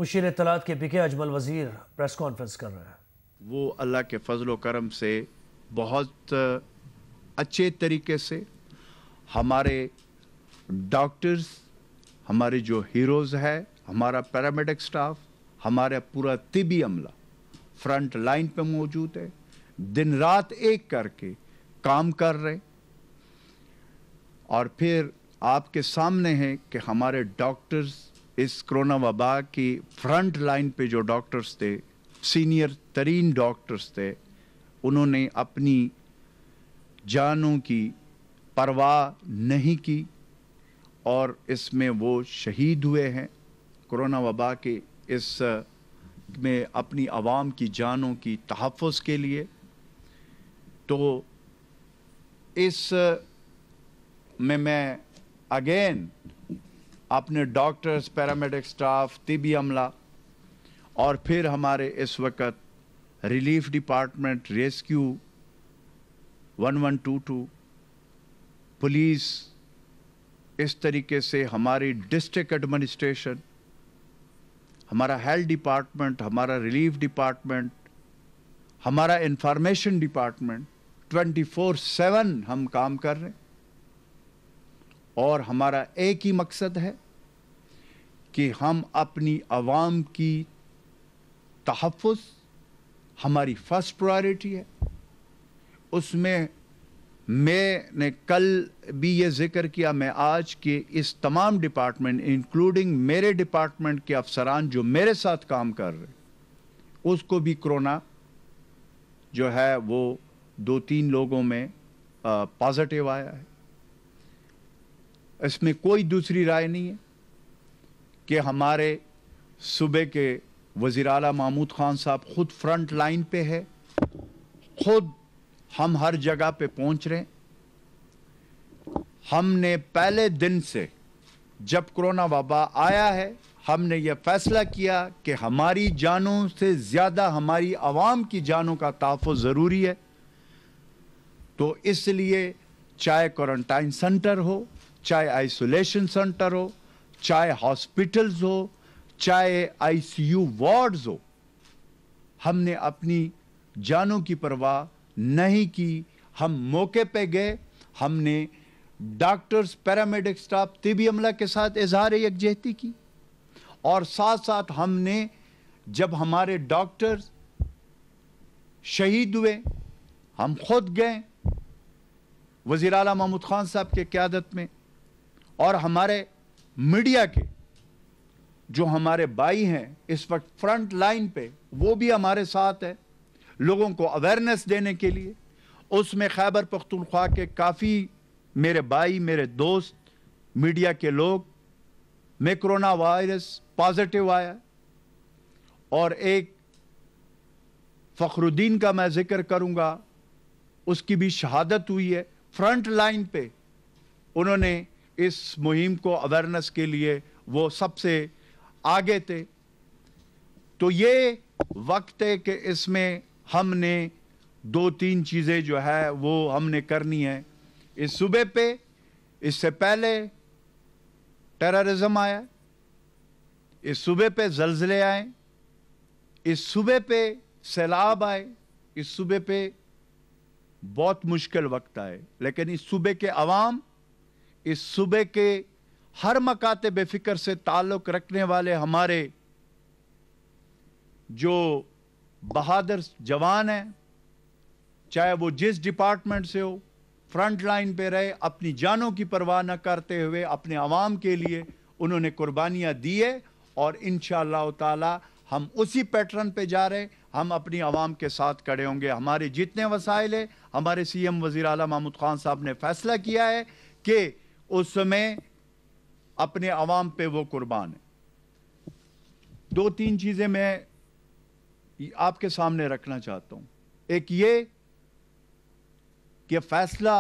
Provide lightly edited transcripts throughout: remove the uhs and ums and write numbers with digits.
مشیر اطلاعات کے PK اجمل وزیر پریس کانفرنس کر رہے ہیں۔ وہ اللہ کے فضل و کرم سے بہت اچھے طریقے سے ہمارے ڈاکٹرز، ہمارے جو ہیروز ہے، ہمارا پیرامیڈک سٹاف، ہمارا پورا طبی عملہ فرنٹ لائن پہ موجود ہے، دن رات ایک کر کے کام کر رہے۔ اور پھر آپ کے سامنے ہے کہ ہمارے ڈاکٹرز اس کرونا وبا کی فرنٹ لائن پہ جو ڈاکٹرز تھے، سینئر ترین ڈاکٹرز تھے، انہوں نے اپنی جانوں کی پرواہ نہیں کی اور اس میں وہ شہید ہوئے ہیں۔ کرونا وبا کے اس میں اپنی عوام کی جانوں کی تحفظ کے لیے، تو اس میں اگین اپنے ڈاکٹرز، پیرامیڈک سٹاف، طبی عملہ اور پھر ہمارے اس وقت ریلیف ڈپارٹمنٹ، ریسکیو 1122، پولیس، اس طریقے سے ہماری ڈسٹرکٹ ایڈمنسٹریشن، ہمارا ہیلتھ ڈپارٹمنٹ، ہمارا ریلیف ڈپارٹمنٹ، ہمارا انفارمیشن ڈپارٹمنٹ 24/7 ہم کام کر رہے ہیں۔ اور ہمارا ایک ہی مقصد ہے کہ ہم اپنی عوام کی تحفظ ہماری فرسٹ پرائرٹی ہے۔ اس میں نے کل بھی یہ ذکر کیا، میں آج کے اس تمام ڈپارٹمنٹ انکلوڈنگ میرے ڈپارٹمنٹ کے افسران جو میرے ساتھ کام کر رہے، اس کو بھی کرونا جو ہے وہ 2-3 لوگوں میں پازیٹیو آیا ہے۔ اس میں کوئی دوسری رائے نہیں ہے کہ ہمارے صوبے کے وزیر اعلیٰ محمود خان صاحب خود فرنٹ لائن پہ ہے، خود ہم ہر جگہ پہ پہنچ رہے ہیں۔ ہم نے پہلے دن سے جب کرونا وبا آیا ہے، ہم نے یہ فیصلہ کیا کہ ہماری جانوں سے زیادہ ہماری عوام کی جانوں کا تحفظ ضروری ہے، تو اس لیے چاہے کوارنٹائن سینٹر ہو، چاہے آئسولیشن سینٹر ہو، چاہے ہاسپٹلز ہو، چاہے ICU وارڈز ہو، ہم نے اپنی جانوں کی پرواہ نہیں کی۔ ہم موقع پہ گئے، ہم نے ڈاکٹرز، پیرامیڈک سٹاف، طبی عملہ کے ساتھ اظہار یکجہتی کی، اور ساتھ ساتھ ہم نے جب ہمارے ڈاکٹرز شہید ہوئے، ہم خود گئے وزیر اعلیٰ محمود خان صاحب کے قیادت میں، اور ہمارے میڈیا کے جو ہمارے بھائی ہیں اس وقت فرنٹ لائن پہ، وہ بھی ہمارے ساتھ ہے لوگوں کو اویئرنیس دینے کے لیے۔ اس میں خیبر پختونخوا کے کافی میرے بھائی، میرے دوست، میڈیا کے لوگ میں کرونا وائرس پازیٹیو آیا، اور ایک فخر الدین کا میں ذکر کروں گا، اس کی بھی شہادت ہوئی ہے۔ فرنٹ لائن پہ انہوں نے اس مہم کو اویئرنیس کے لیے وہ سب سے آگے تھے۔ تو یہ وقت ہے کہ اس میں ہم نے 2-3 چیزیں جو ہے وہ ہم نے کرنی ہے۔ اس صوبے پہ اس سے پہلے ٹیررزم آیا، اس صوبے پہ زلزلے آئے، اس صوبے پہ سیلاب آئے، اس صوبے پہ بہت مشکل وقت آئے، لیکن اس صوبے کے عوام، اس صوبے کے ہر مکاتب فکر سے تعلق رکھنے والے ہمارے جو بہادر جوان ہیں، چاہے وہ جس ڈپارٹمنٹ سے ہو، فرنٹ لائن پہ رہے، اپنی جانوں کی پرواہ نہ کرتے ہوئے اپنے عوام کے لیے انہوں نے قربانیاں دی ہے، اور انشاءاللہ تعالی ہم اسی پیٹرن پہ جا رہے ہیں۔ ہم اپنی عوام کے ساتھ کھڑے ہوں گے۔ ہمارے جتنے وسائل ہیں، ہمارے CM وزیر اعلیٰ محمود خان صاحب نے فیصلہ کیا ہے کہ اس میں اپنے عوام پہ وہ قربان ہے۔ 2-3 چیزیں میں آپ کے سامنے رکھنا چاہتا ہوں۔ ایک یہ کہ فیصلہ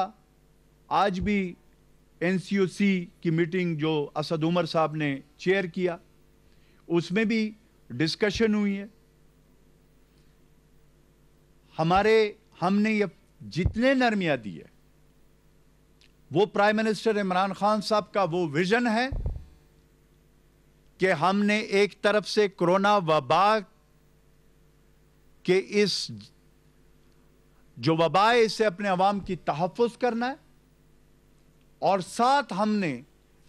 آج بھی NCOC کی میٹنگ جو اسد عمر صاحب نے چیئر کیا، اس میں بھی ڈسکشن ہوئی ہے۔ ہم نے یہ جتنے نرمیاں دی ہے، وہ پرائم منسٹر عمران خان صاحب کا وہ ویژن ہے کہ ہم نے ایک طرف سے کورونا وبا کے اس جو وبا ہے اس سے اپنے عوام کی تحفظ کرنا ہے، اور ساتھ ہم نے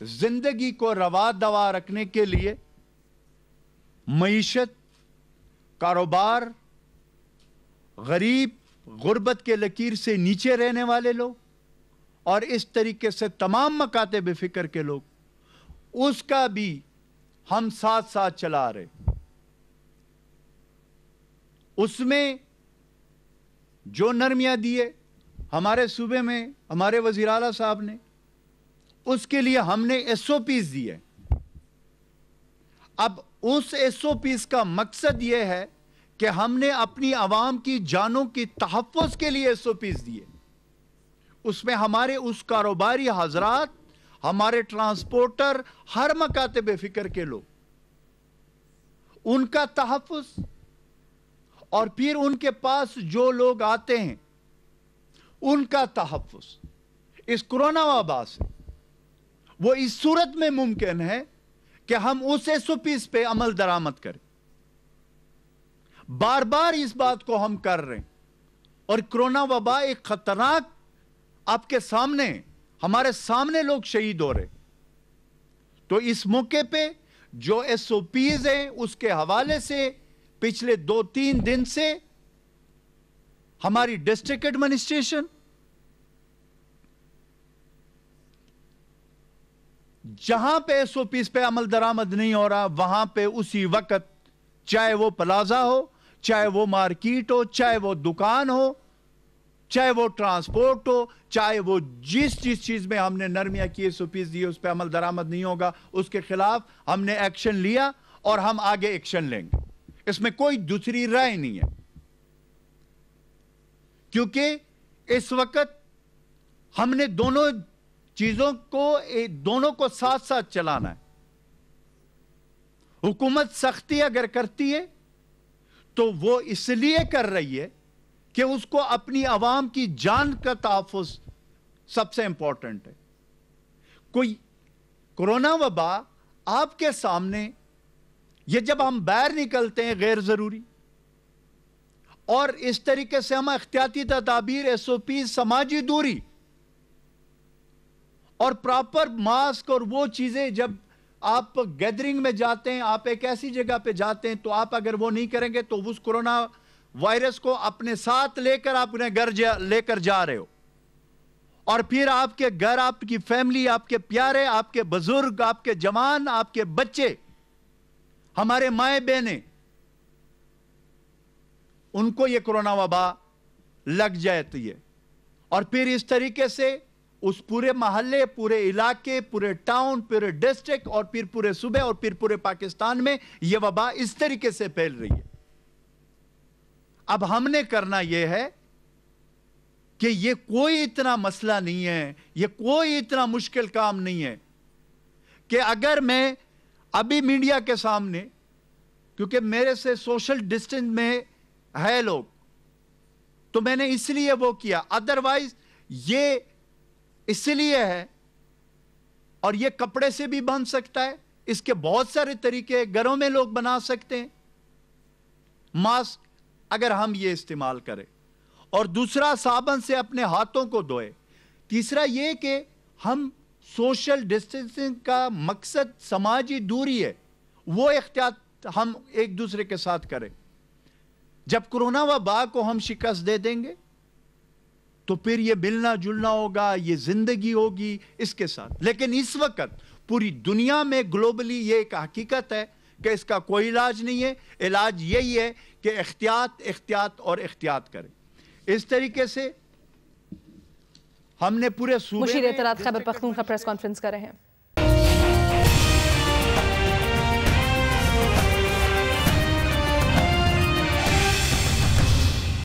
زندگی کو روا دوا رکھنے کے لیے معیشت، کاروبار، غریب، غربت کے لکیر سے نیچے رہنے والے لوگ اور اس طریقے سے تمام مکاتب فکر کے لوگ، اس کا بھی ہم ساتھ ساتھ چلا رہے۔ اس میں جو نرمیاں دیے ہمارے صوبے میں ہمارے وزیر اعلیٰ صاحب نے، اس کے لیے ہم نے SOPs دیے۔ اب اس SOPs کا مقصد یہ ہے کہ ہم نے اپنی عوام کی جانوں کی تحفظ کے لیے SOPs دیے۔ اس میں ہمارے اس کاروباری حضرات، ہمارے ٹرانسپورٹر، ہر مکاتب فکر کے لوگ، ان کا تحفظ، اور پھر ان کے پاس جو لوگ آتے ہیں ان کا تحفظ اس کورونا وبا سے، وہ اس صورت میں ممکن ہے کہ ہم اس SOPs پہ عمل درآمد کریں۔ بار بار اس بات کو ہم کر رہے ہیں، اور کورونا وبا ایک خطرناک آپ کے سامنے، ہمارے سامنے لوگ شہید ہو رہے، تو اس موقع پہ جو SOPs ہیں اس کے حوالے سے پچھلے 2-3 دن سے ہماری ڈسٹرکٹ ایڈمنسٹریشن جہاں پہ SOPs پہ عمل درآمد نہیں ہو رہا، وہاں پہ اسی وقت، چاہے وہ پلازا ہو، چاہے وہ مارکیٹ ہو، چاہے وہ دکان ہو، چاہے وہ ٹرانسپورٹ ہو، چاہے وہ جس چیز میں ہم نے نرمیاں کی SOPs دی اس پہ عمل درآمد نہیں ہوگا، اس کے خلاف ہم نے ایکشن لیا اور ہم آگے ایکشن لیں گے۔ اس میں کوئی دوسری رائے نہیں ہے، کیونکہ اس وقت ہم نے دونوں چیزوں کو ساتھ ساتھ چلانا ہے۔ حکومت سختی اگر کرتی ہے تو وہ اس لیے کر رہی ہے کہ اس کو اپنی عوام کی جان کا تحفظ سب سے امپورٹنٹ ہے۔ کوئی کورونا وبا آپ کے سامنے، یہ جب ہم باہر نکلتے ہیں غیر ضروری، اور اس طریقے سے ہم احتیاطی تدابیر، SOPs، سماجی دوری اور پراپر ماسک اور وہ چیزیں، جب آپ گیدرنگ میں جاتے ہیں، آپ ایک ایسی جگہ پہ جاتے ہیں تو آپ اگر وہ نہیں کریں گے تو اس کورونا وائرس کو اپنے ساتھ لے کر آپ اپنے گھر لے کر جا رہے ہو، اور پھر آپ کے گھر، آپ کی فیملی، آپ کے پیارے، آپ کے بزرگ، آپ کے جوان، آپ کے بچے، ہمارے مائیں بہنیں، ان کو یہ کورونا وبا لگ جاتی ہے، اور پھر اس طریقے سے اس پورے محلے، پورے علاقے، پورے ٹاؤن، پورے ڈسٹرکٹ، اور پھر پورے صوبے، اور پھر پورے پاکستان میں یہ وبا اس طریقے سے پھیل رہی ہے۔ اب ہم نے کرنا یہ ہے کہ یہ کوئی اتنا مسئلہ نہیں ہے، یہ کوئی اتنا مشکل کام نہیں ہے کہ اگر میں ابھی میڈیا کے سامنے، کیونکہ میرے سے سوشل ڈسٹنس میں ہے لوگ، تو میں نے اس لیے وہ کیا، ادروائز یہ اس لیے ہے، اور یہ کپڑے سے بھی بن سکتا ہے، اس کے بہت سارے طریقے گھروں میں لوگ بنا سکتے ہیں، ماسک اگر ہم یہ استعمال کریں، اور دوسرا صابن سے اپنے ہاتھوں کو دھوئے، تیسرا یہ کہ ہم سوشل ڈسٹنسنگ کا مقصد سماجی دوری ہے، وہ احتیاط ہم ایک دوسرے کے ساتھ کریں۔ جب کورونا وبا کو ہم شکست دے دیں گے تو پھر یہ ملنا جلنا ہوگا، یہ زندگی ہوگی اس کے ساتھ۔ لیکن اس وقت پوری دنیا میں گلوبلی یہ ایک حقیقت ہے کہ اس کا کوئی علاج نہیں ہے، علاج یہی ہے کہ احتیاط، احتیاط اور احتیاط کریں۔ اس طریقے سے ہم نے پورے صوبے مشیر اطلاعات خیبر پختونخوا پریس کانفرنس کر رہے ہیں۔